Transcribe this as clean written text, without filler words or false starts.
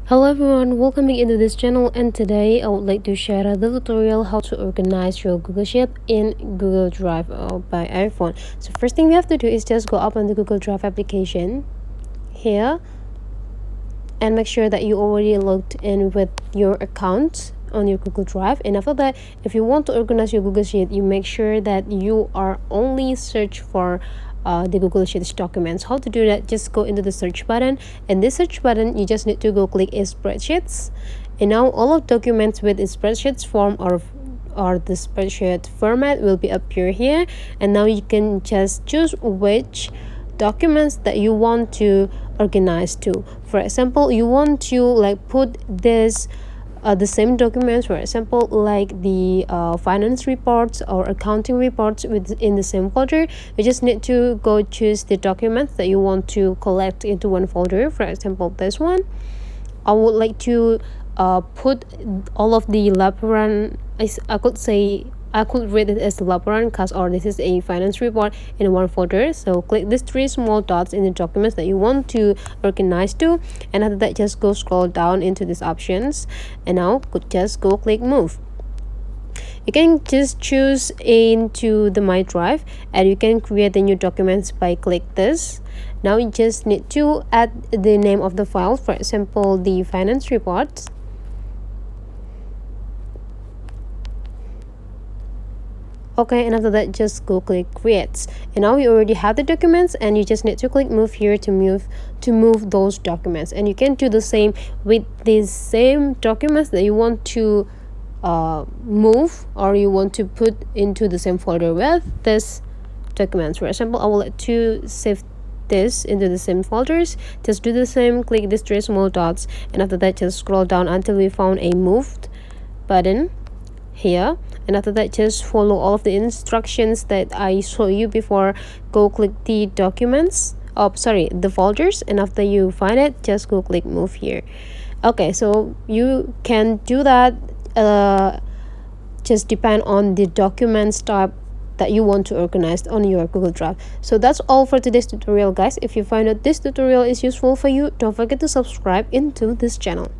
Hello everyone, welcome into this channel, and today I would like to share the tutorial how to organize your Google Sheet in Google Drive by iPhone. So first thing we have to do is just go up on the Google Drive application here and make sure that you already logged in with your account on your Google Drive. And after that, if you want to organize your Google Sheet, you make sure that you are only search for the Google Sheets documents. How to do that? Just go into the search button, and this search button you just need to go click spreadsheets, and now all of documents with spreadsheets form or the spreadsheet format will be appear here. And now you can just choose which documents that you want to organize to. For example, you want to put this the same documents, for example, like the finance reports or accounting reports within the same folder. You just need to go choose the documents that you want to collect into one folder. For example, this one, I would like to put all of the laporan, I could read it as laporan cost, or this is a finance report, in one folder. So click these three small dots in the documents that you want to organize to, and after that just go scroll down into these options, and now could just go click move. You can just choose into the My Drive, and you can create the new documents by click this. Now you just need to add the name of the file, for example, the finance reports. Okay, and after that just go click create, and now you already have the documents, and you just need to click move here to move those documents. And you can do the same with these same documents that you want to move, or you want to put into the same folder with this documents. For example, I will like to save this into the same folders. Just do the same, click these three small dots, and after that just scroll down until we found a moved button here, and after that just follow all of the instructions that I showed you before. Go click the documents, the folders, and after you find it just go click move here. Okay, so you can do that, just depend on the documents type that you want to organize on your Google Drive. So that's all for today's tutorial, guys. If you find that this tutorial is useful for you, don't forget to subscribe into this channel.